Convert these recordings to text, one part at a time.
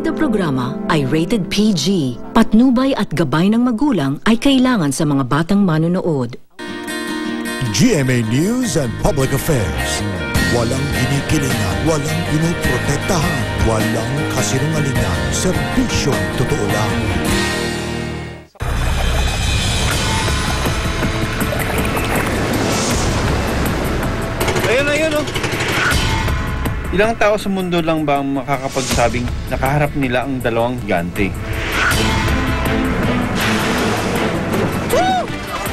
na programa ay rated PG. Patnubay at gabay ng magulang ay kailangan sa mga batang manonood. GMA News and Public Affairs. Walang kinikilingan, walang pinoprotektahan, walang kasinungalingan, serbisyong totoo lang. Ayun, oh. Ilang tao sa mundo lang ba ang makakapagsabing nakaharap nila ang dalawang gigante?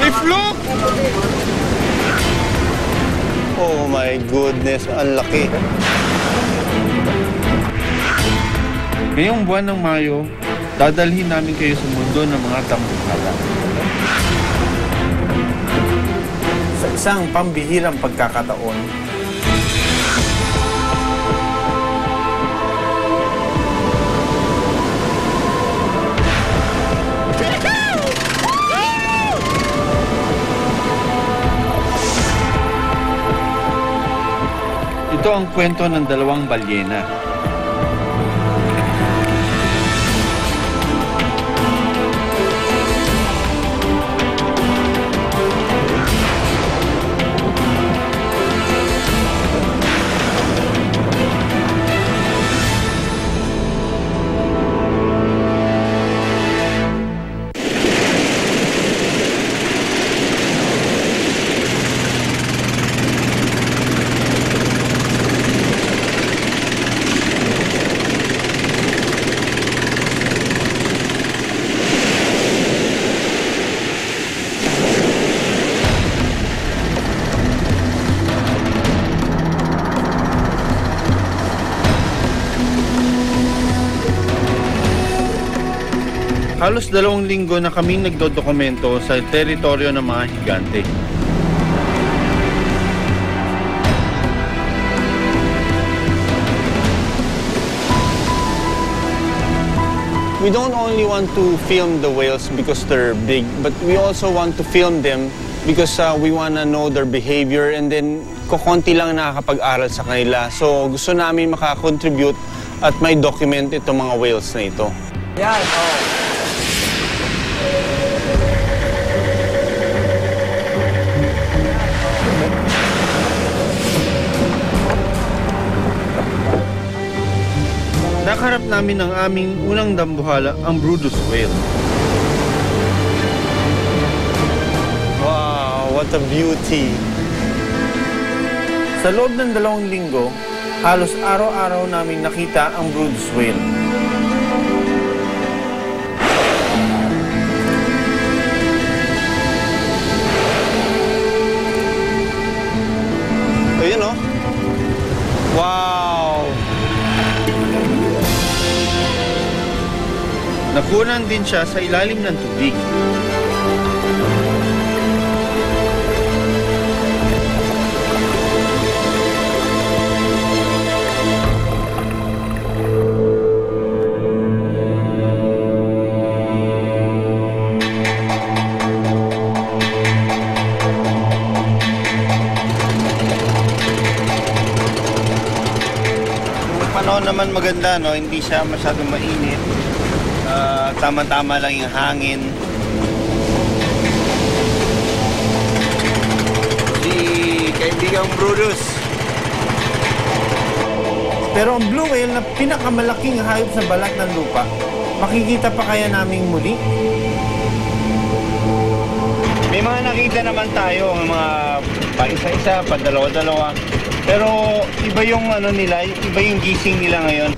May flock! Oh my goodness, ang laki. Ngayong buwan ng Mayo, dadalhin namin kayo sa mundo ng mga tambuhala. Sa isang pambihirang pagkakataon, ito ang kwento ng dalawang balyena. Halos 2 linggo na kaming nagdodokumento sa teritoryo ng mga higante. we don't only want to film the whales because they're big, but we also want to film them because we want to know their behavior, and then kukunti lang nakakapag-aral sa kanila. So gusto namin makakontribute at may document itong mga whales na ito. Yan, oh. Nakaharap namin ang aming unang dambuhala, ang Brodus whale. Wow, what a beauty! Sa loob ng 2 linggo, halos araw-araw namin nakita ang Brodus whale. Ayun, oh. Wow! Nakunan din siya sa ilalim ng tubig. Yung panahon naman maganda, no? Hindi siya masyadong mainit. Tama-tama lang yung hangin. Si kaibigang Brodus. Pero ang blue whale na pinakamalaking hayop sa balat ng lupa, makikita pa kaya naming muli? May mga nakita naman tayo, mga pa isa-isa, pa dalawa-dalawa. Pero iba yung nila, iba yung gising nila ngayon.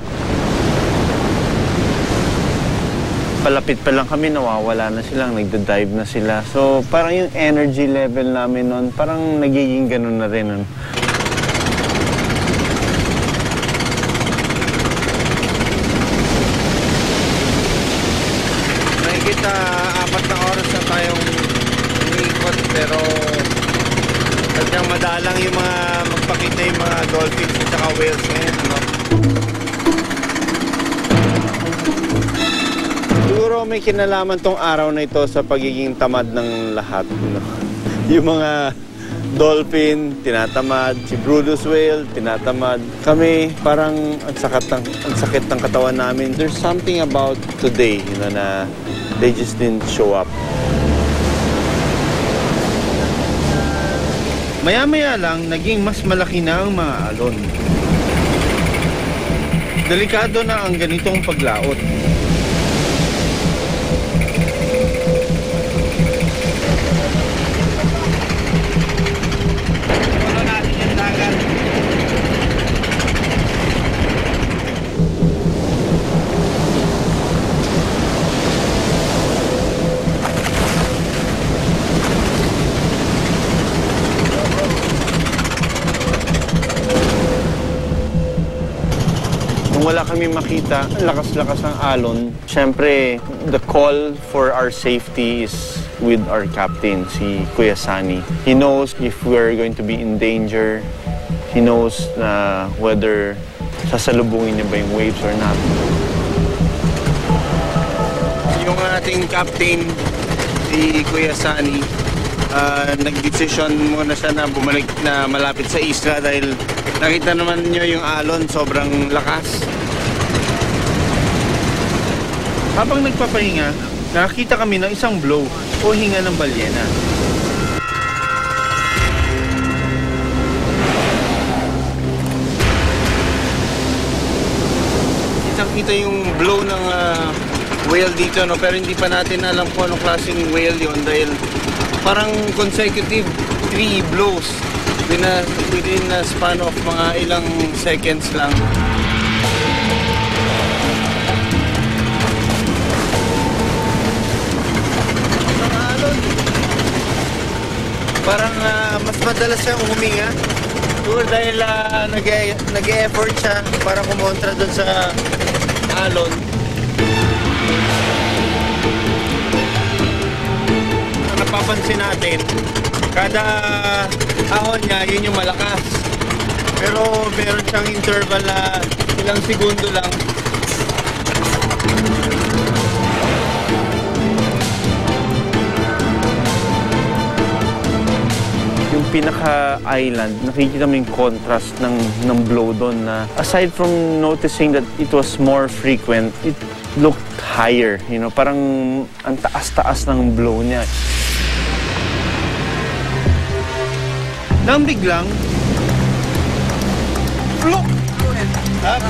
Palapit pa lang kami, nawawala na silang, nagda-dive na sila. So, parang yung energy level namin nun, parang nagiging ganun na rin nun. Nakikita 4 na oras na tayong umiikot, pero sadyang madalang yung mga magpakita yung mga dolphins at saka whales ngayon, no? Siguro may kinalaman tong araw na ito sa pagiging tamad ng lahat. No? Yung mga dolphin, tinatamad. Si Brodus whale, tinatamad. Kami, parang ang sakit ng katawan namin. There's something about today, na they just didn't show up. Maya-maya lang, naging mas malaki na ang mga alon. Delikado na ang ganitong paglaot. Wala kami makita, ang lakas-lakas ng alon. Siyempre, the call for our safety is with our captain, si Kuya Sunny. He knows if we're going to be in danger. He knows na whether sasalubungin niya ba yung waves or not. Yung ating captain, si Kuya Sunny, nag-decision muna siya na bumalik na malapit sa isla dahil nakita naman niyo yung alon, sobrang lakas. Habang nagpapahinga, nakakita kami ng isang blow o hinga ng balyena. Kita yung blow ng whale dito, no? Pero hindi pa natin alam kung anong klaseng whale yun dahil parang consecutive 3 blows within a span of mga ilang seconds lang. Parang mas madalas siyang huminga. Siguro dahil nag-e-effort siya para kumontra dun sa alon. Ang napapansin natin, kada ahon niya, yun yung malakas. Pero meron siyang interval na ilang segundo lang. Yung pinaka-island, nakikita mo yung contrast ng blow doon na aside from noticing that it was more frequent, it looked higher, parang ang taas-taas ng blow niya. Nang biglang, fluke!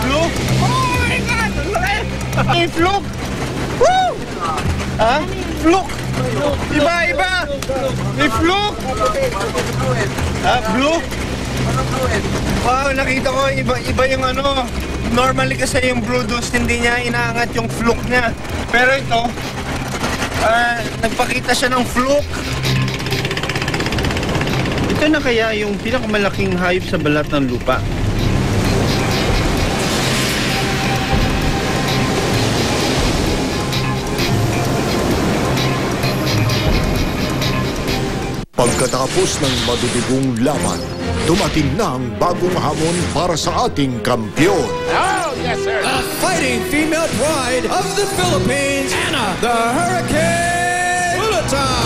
Fluke? Oh my God! May fluke! Woo! Fluke! Iba! May fluke! Fluke? Wow, nakita ko iba yung normally kasi yung Brodus hindi niya inaangat yung fluke niya. Pero ito, nagpakita siya ng fluke. Ito na kaya yung pinakamalaking hayop sa balat ng lupa. Pagkatapos ng madudugong laban, dumating na ang bagong hamon para sa ating kampiyon. Oh, yes, sir. The fighting female pride of the Philippines, Anna the Hurricane Bulatan.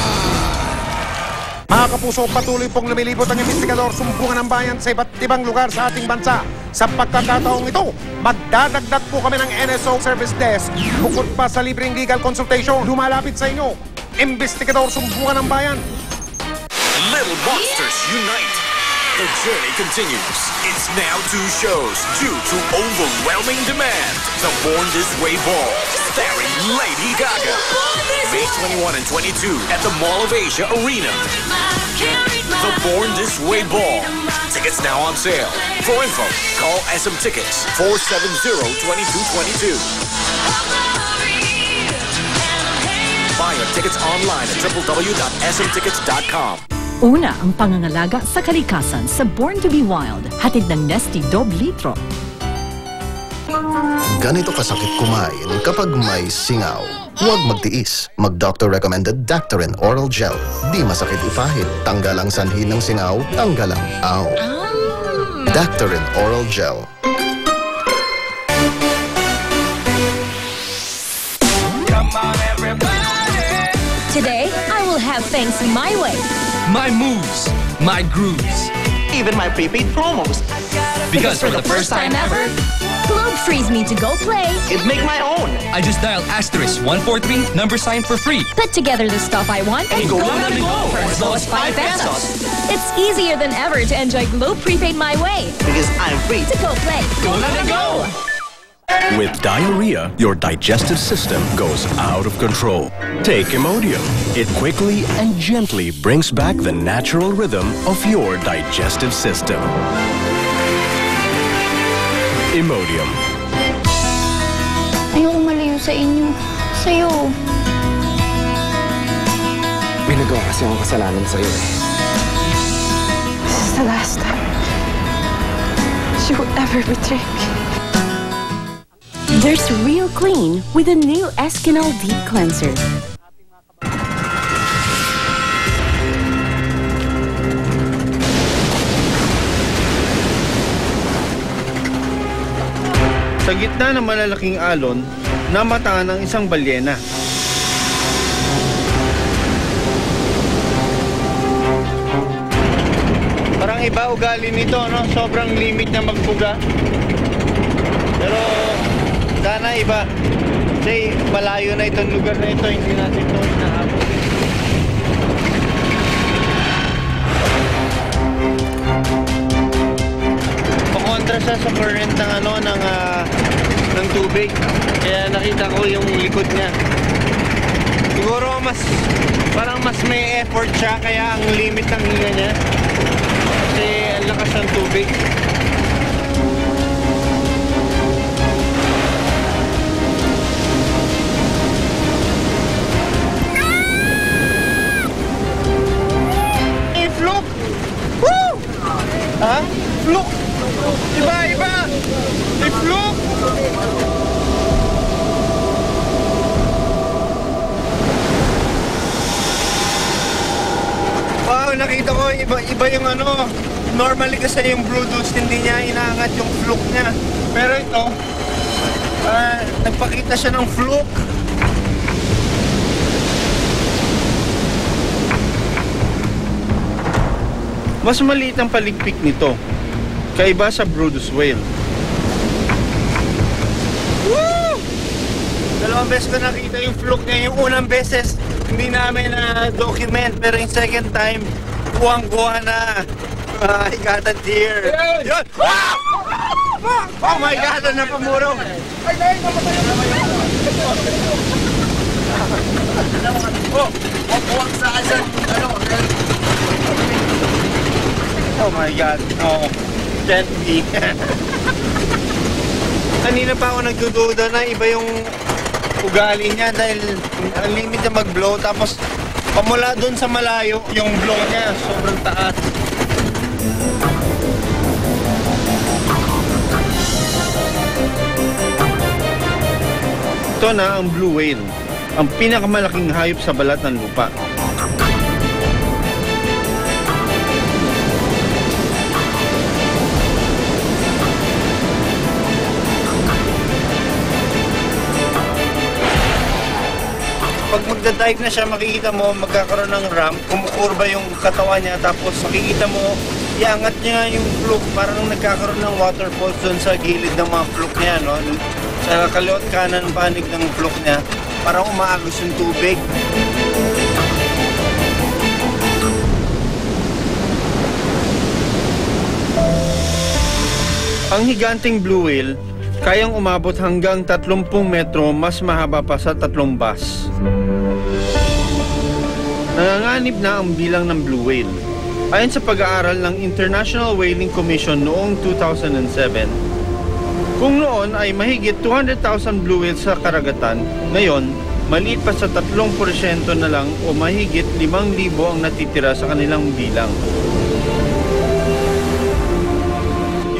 Mga kapuso, patuloy pong lumilipot ang investigador sumbungan ng bayan sa iba't ibang lugar sa ating bansa. Sa pagkakataong ito, magdadagdag po kami ng NSO Service Desk. Bukod pa sa libreng legal consultation, lumalapit sa inyo, investigador sumbungan ng bayan. Little Monsters Unite. The journey continues. It's now 2 shows due to overwhelming demand. The Born This Way Ball, starring Lady Gaga. May 21 and 22 at the Mall of Asia Arena. The Born This Way Ball. Tickets now on sale. For info, call SM Tickets 470-2222. Buy your tickets online at www.smtickets.com. Una ang pangangalaga sa kalikasan sa Born to be Wild. Hatid ng Nestea Dob Litro. Ganito kasakit kumain kapag may singaw. Huwag magtiis. Mag-doctor recommended Daktarin Oral Gel. Di masakit ipahid. Tanggal ang sanhi ng singaw. Tanggal ang aw. Daktarin Oral Gel. Today, I will have things my way. my moves, my grooves. Even my prepaid promos. Because for the first time ever, Globe frees me to go play. It make my own. I just dial *143, number sign for free. Put together the stuff I want and go for as low as 5 pesos. It's easier than ever to enjoy Globe Prepaid my way. Because I'm free To go play. go. With diarrhea, your digestive system goes out of control. Take Imodium. It quickly and gently brings back the natural rhythm of your digestive system. Imodium. Ayoko malayo sa inyo. Sa'yo. May nagawa kasi akong kasalanan sa'yo eh. This is the last time she will ever betray me. There's Real Clean with a new Eskinol Deep Cleanser. Sa gitna ng malalaking alon, namataan ang isang balyena. Parang iba ugali nito, no? Sobrang limit na magpuga. Pero sana iba. Kasi malayo na itong lugar na ito, hindi natin ito inahabol. Pakontra siya sa current ng ng tubig. Kaya nakita ko yung likod niya. Siguro parang mas may effort siya, kaya ang limit ng hinga niya. Kasi ang lakas ng tubig. Fluke! Woo! Ha? Fluke! Iba! May fluke! Wow, nakita ko iba yung normally kasi yung Bluetooth hindi niya inaangat yung fluke niya. Pero ito, nagpakita siya ng fluke. Mas maliit ang paligpik nito, kaiba sa Brodus whale. Woo! Dalawang beses ko nakita yung fluke niya. Yung unang beses, hindi namin na-document. Pero yung second time, kuwang-kuha na. I got a deer. Yun! Oh my God! Ano pamuro? Oh my God. Oh. Can't be. Kanina pa ako nagdududa na iba yung ugali niya dahil ang limit na mag-blow, tapos pamula doon sa malayo yung blow niya sobrang taas. Ito na ang blue whale, ang pinakamalaking hayop sa balat ng lupa. Pag magdadive na siya, makikita mo magkakaroon ng ramp, kumukurba yung katawan niya, tapos makikita mo iangat niya yung fluke, parang nagkakaroon ng waterfalls doon sa gilid ng mga fluke niya, no? Sa kaliwat kanan ng panig ng fluke niya, parang umaagos yung tubig. Ang higanting blue whale, kayang umabot hanggang 30 metro, mas mahaba pa sa 3 bus. Nanganganib na ang bilang ng blue whale. Ayon sa pag-aaral ng International Whaling Commission noong 2007, kung noon ay mahigit 200,000 blue whales sa karagatan, ngayon, maliit pa sa 3% na lang o mahigit 5,000 ang natitira sa kanilang bilang.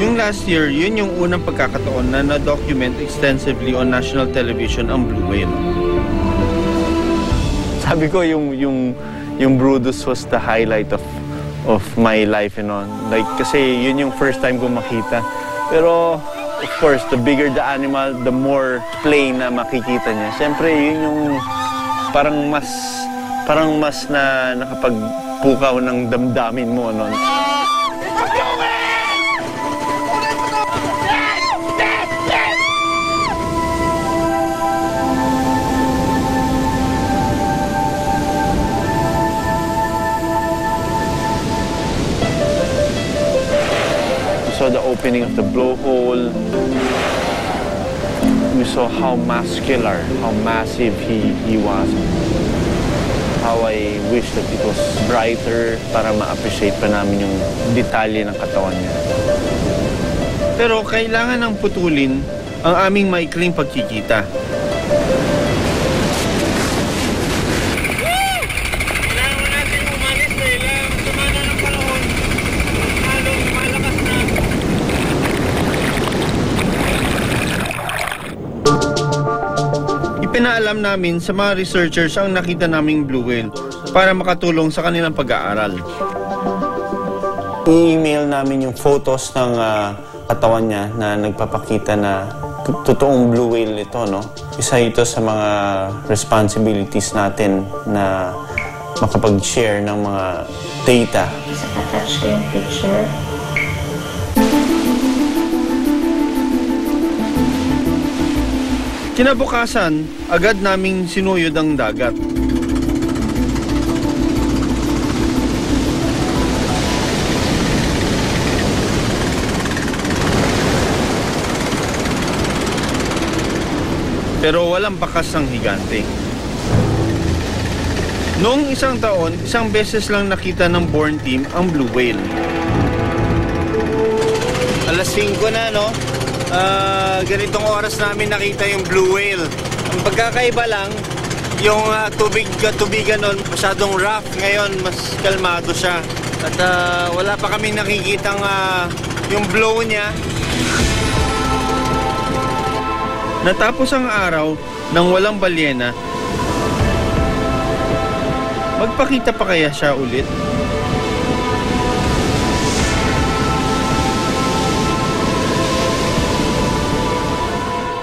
Yung last year, yun yung unang pagkakataon na na-document extensively on national television ang blue whale. Sabi ko yung Brodus was the highlight of my life, you know. Like, kasi yun yung first time ko makita. Pero of course, the bigger the animal, the more plain na makikita niya. Siyempre, yun yung parang mas na pukaw ng damdamin mo nun. We saw the opening of the blowhole. We saw how muscular, how massive he was. How I wish that it was brighter para ma-appreciate pa namin yung detalye ng katawan niya. Pero kailangan ng putulin ang aming maikling pagkikita. Pinaalam namin sa mga researchers ang nakita naming blue whale para makatulong sa kanilang pag-aaral. I-email namin yung photos ng katawan niya na nagpapakita na totoong blue whale ito, no? Isa ito sa mga responsibilities natin na makapag-share ng mga data. Attach ko yung picture. Kinabukasan, agad naming sinuyod ang dagat. Pero walang bakas ng higante. Noong isang taon, isang beses lang nakita ng Born Team ang blue whale. Alas 5 na, no? Ganitong oras namin nakita yung blue whale. Ang pagkakaiba lang, yung tubigan nun masyadong rough. Ngayon, mas kalmado siya. At wala pa kami nakikitang yung blow niya. Natapos ang araw nang walang balyena. Magpakita pa kaya siya ulit?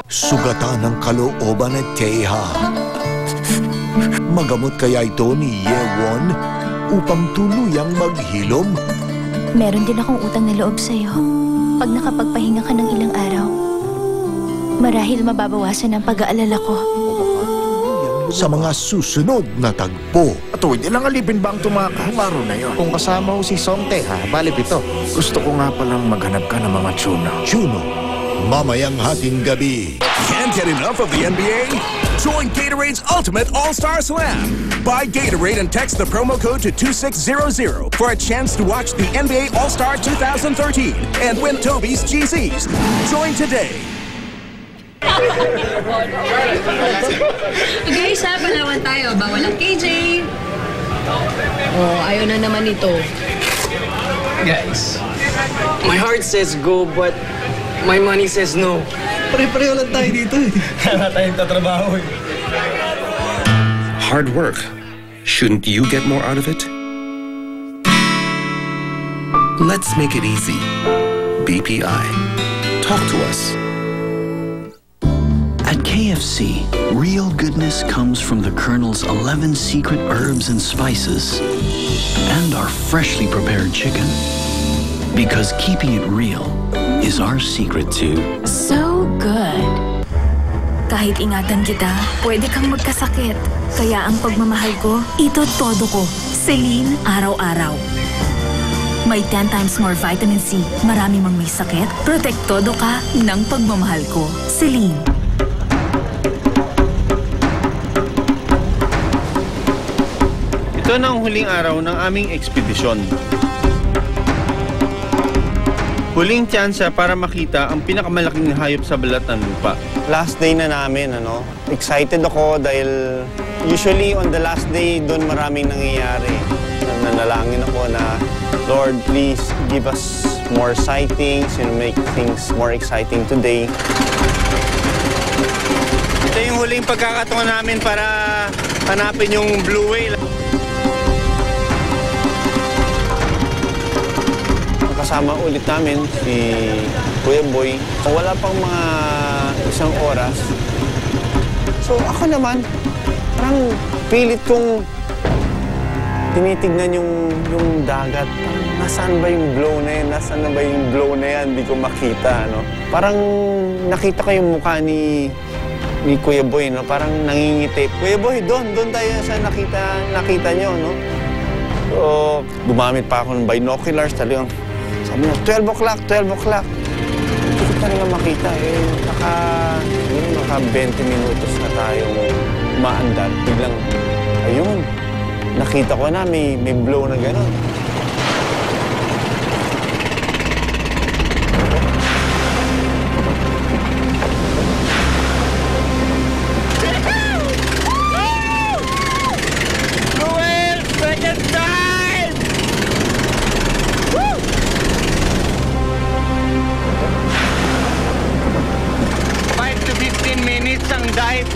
Sugatan ng kalooban at Teha. Magamot kaya ito ni Yewon upang tuluyang maghilom? Meron din akong utang na loob sa'yo. Pag nakapagpahinga ka ng ilang araw, marahil mababawasan ang pag-aalala ko. Sa mga susunod na tagpo. At hindi lang alipin ba ang tumakas? Araw na yun. Kung kasama mo si Songte, balip ito. Gusto ko nga palang maghanap ka ng mga tuna. Chuno, mamayang hating gabi. Can't get enough of the NBA? Join Gatorade's Ultimate All-Star Slam. Buy Gatorade and text the promo code to 2600 for a chance to watch the NBA All-Star 2013 and win Toby's GCs. Join today. Guys, palawan tayo. Bawal ang KJ. Oh, ayaw na naman ito. Guys, my heart says go, but my money says no. Pare-pareho lang tayo dito eh. Kaya tayong tatrabaho eh. Hard work. Shouldn't you get more out of it? Let's make it easy. BPI. Talk to us. At KFC, real goodness comes from the Colonel's 11 secret herbs and spices and our freshly prepared chicken. Because keeping it real is our secret too. So good. Kahit ingatan kita, pwede kang magkasakit. Kaya ang pagmamahal ko, ito todo ko. Celine, araw-araw. May 10 times more vitamin C. Marami mang may sakit, protektodo ka ng pagmamahal ko. Celine. Ito na ang huling araw ng aming ekspedisyon. Huling tsansa para makita ang pinakamalaking hayop sa balat ng lupa. Last day na namin, ano? Excited ako dahil usually on the last day, doon maraming nangyayari. Nanalangin ako na, Lord, please give us more sightings and make things more exciting today. Ito yung huling pagkakataon namin para hanapin yung blue whale. Kasama ulit namin si Kuya Boy. Wala pang mga isang oras. So ako naman, parang pilit kong tinitignan yung dagat. Nasaan ba yung blow na yan? Nasaan na ba yung blow na yan? Hindi ko makita, no? Parang nakita ko yung mukha ni Kuya Boy, no? Parang nangingiti. Kuya Boy, doon tayo sa nakita nyo, no? So, gumamit pa ako ng binoculars. Talagang, sabi niya, 12 o'clock. Hindi ko talaga makita, eh. Naka 20 minutos na tayong maandar. Biglang, ayun, nakita ko na may blow na gano'n.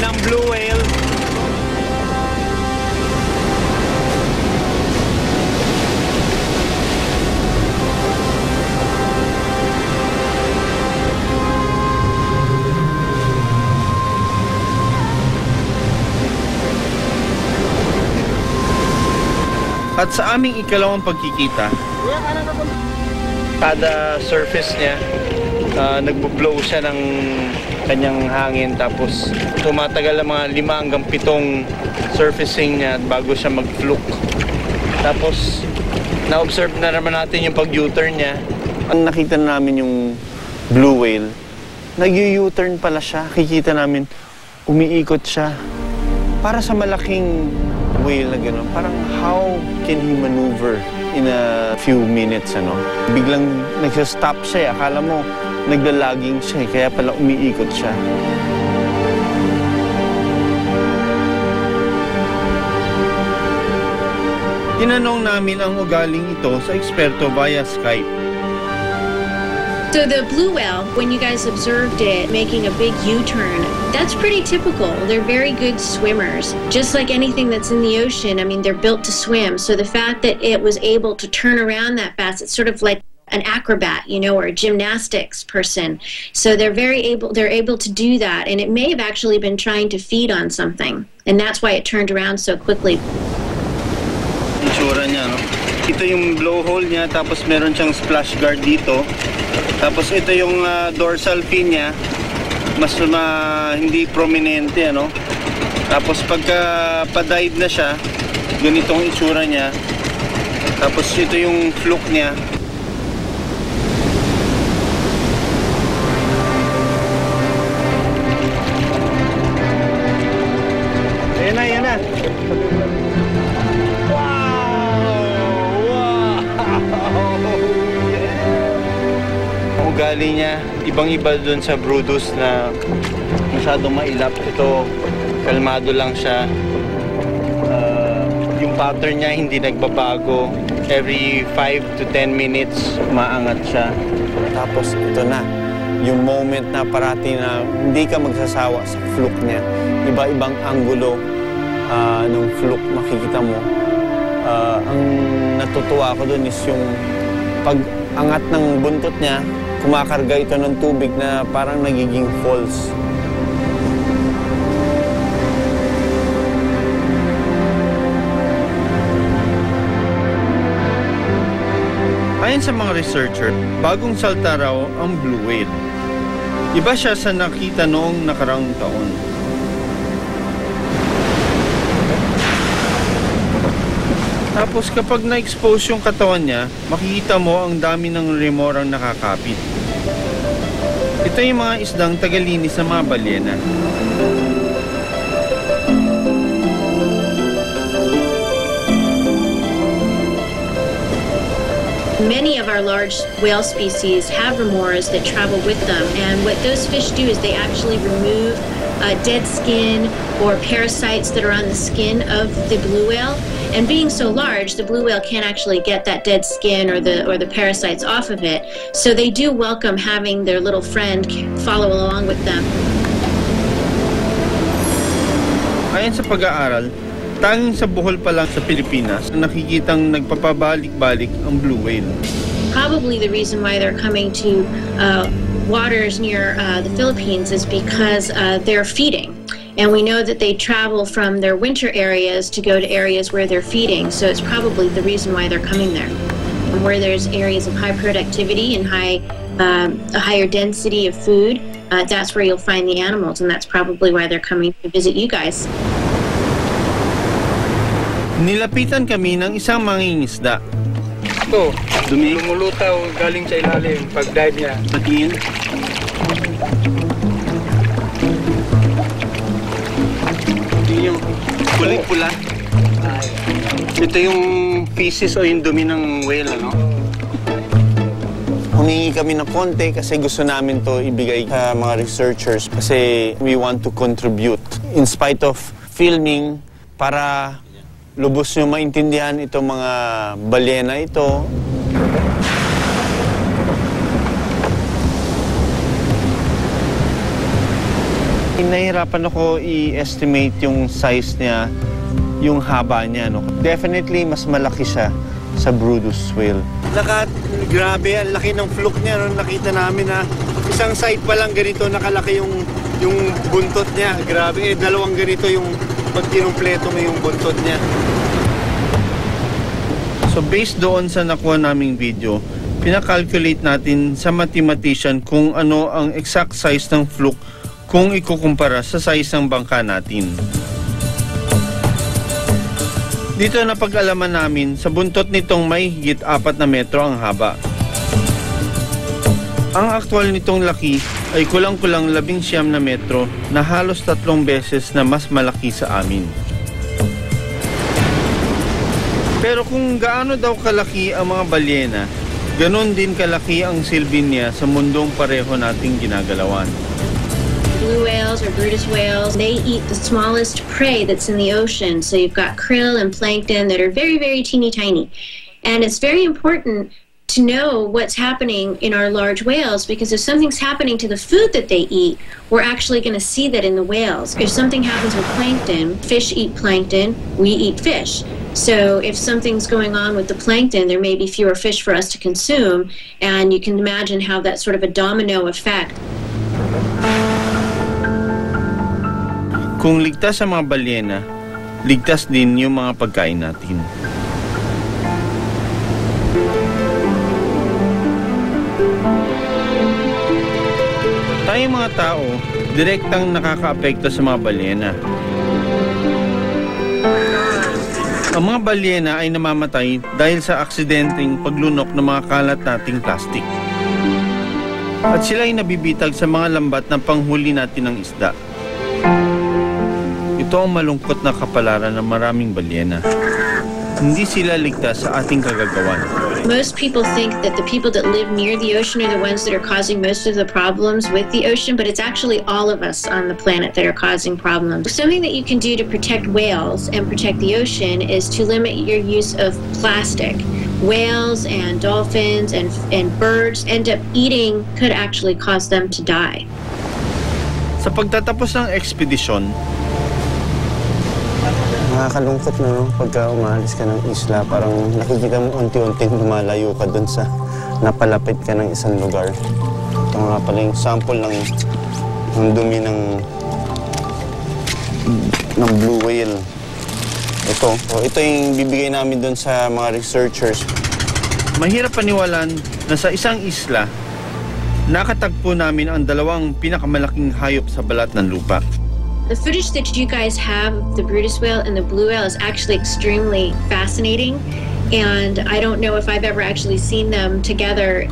Ng blue whale. At sa aming ikalawang pagkikita, kada surface niya, nagbo-blow siya ng kanyang hangin, tapos tumatagal ang mga 5 hanggang 7 surfacing niya bago siya mag-fluke. Tapos na-observe na naman natin yung pag-U-turn niya. Ang nakita namin yung blue whale, nag-U-turn pala siya. Kikita namin umiikot siya. Para sa malaking whale na gano'n, parang how can he maneuver in a few minutes, ano? Biglang nagsastop siya, akala mo naglalaging siya, kaya pala umiikot siya. Tinanong namin ang ugaling ito sa eksperto via Skype. So the blue whale, when you guys observed it making a big U-turn, that's pretty typical. They're very good swimmers. Just like anything that's in the ocean, I mean, they're built to swim. So the fact that it was able to turn around that fast, it's sort of like an acrobat, you know, or a gymnastics person. So they're able to do that, and it may have actually been trying to feed on something, and that's why it turned around so quickly. Itsura niya, no? Ito yung blowhole niya, tapos meron siyang splash guard dito. Tapos ito yung dorsal fin niya, mas hindi prominente, ano? Tapos pagka pa-dive na siya, ganitong itsura niya. Tapos ito yung fluke niya. Yan na. Ugali niya, ibang-iba dun sa Brodus na masyadong mailap. Ito, kalmado lang siya. Yung pattern niya hindi nagbabago. Every 5 to 10 minutes, maangat siya. Tapos ito na, yung moment na parati na hindi ka magsasawa sa fluke niya. Iba-ibang anggulo ng fluke makikita mo. Ang natutuwa ko dun is yung pag-angat ng buntot niya, kumakarga ito ng tubig na parang nagiging falls. Ayon sa mga researcher, bagong salta raw ang blue whale. Iba siya sa nakita noong nakaraang taon. Tapos kapag na-expose yung katawan niya, makikita mo ang dami ng remorang nakakapit. Ito yung mga isdang tagalinis sa mga balyena. Many of our large whale species have remoras that travel with them, and what those fish do is they actually remove dead skin or parasites that are on the skin of the blue whale. And being so large, the blue whale can't actually get that dead skin or the parasites off of it. So they do welcome having their little friend follow along with them. Ayon sa pag-aaral, tanging sa Bohol pa lang sa Pilipinas nakikitang nagpapabalik-balik ang blue whale. Probably the reason why they're coming to waters near the Philippines is because they're feeding. And we know that they travel from their winter areas to go to areas where they're feeding, so it's probably the reason why they're coming there. And where there's areas of high productivity and a higher density of food, that's where you'll find the animals, and that's probably why they're coming to visit you guys. Nilapitan kami ng isang mangingisda. Ito, lumulutaw galing sa ilalim pag-dive niya. Patingin. Ito yung kuling-pula. Ito yung feces o yung dumi ng whale, ano? Humingi kami ng konti kasi gusto namin to ibigay sa mga researchers kasi we want to contribute in spite of filming para lubos nyo maintindihan itong mga balyena ito. Nahihirapan ako i-estimate yung size niya, yung haba niya. No? Definitely, mas malaki siya sa Brodus whale. Grabe, ang laki ng fluke niya. No? Nakita namin na isang side pa lang ganito, nakalaki yung buntot niya. Grabe, dalawang ganito yung pag kinumpleto mo yung buntot niya. So based doon sa nakuha naming video, pinakalculate natin sa mathematician kung ano ang exact size ng fluke kung ikukumpara sa size ng bangka natin. Dito napag-alaman namin sa buntot nitong may higit 4 na metro ang haba. Ang aktual nitong laki ay kulang-kulang 19 na metro na halos 3 beses na mas malaki sa amin. Pero kung gaano daw kalaki ang mga balyena, ganon din kalaki ang silbi niya sa mundong pareho nating ginagalawan. Blue whales or Brodus whales, they eat the smallest prey that's in the ocean. So you've got krill and plankton that are very, very teeny tiny. And it's very important to know what's happening in our large whales, because if something's happening to the food that they eat, we're actually going to see that in the whales. If something happens with plankton, fish eat plankton, we eat fish. So if something's going on with the plankton, there may be fewer fish for us to consume, and you can imagine how that's sort of a domino effect. Kung ligtas sa mga balyena, ligtas din yung mga pagkain natin. Tayong mga tao, direktang nakakaapekto sa mga balyena. Ang mga balyena ay namamatay dahil sa aksidenteng paglunok ng mga kalat nating plastic. At sila ay nabibitag sa mga lambat na panghuli natin ng isda. Ito ang malungkot na kapalaran ng maraming balyena. Hindi sila ligtas sa ating kagagawan. Most people think that the people that live near the ocean are the ones that are causing most of the problems with the ocean, but it's actually all of us on the planet that are causing problems. Something that you can do to protect whales and protect the ocean is to limit your use of plastic. Whales and dolphins and birds end up eating could actually cause them to die. Sa pagtatapos ng ekspedisyon, nakakalungkot na, no? Pagka umalis ka ng isla, parang nakikita mo unti-unting lumalayo ka dun sa napalapit ka ng isang lugar. Ito nga pala yung sample ng dumi ng blue whale. Ito yung bibigay namin dun sa mga researchers. Mahirap paniwalaan na sa isang isla, nakatagpo namin ang 2 pinakamalaking hayop sa balat ng lupa. The footage that you guys have of the Brodus whale and the blue whale is actually extremely fascinating, and I don't know if I've ever actually seen them together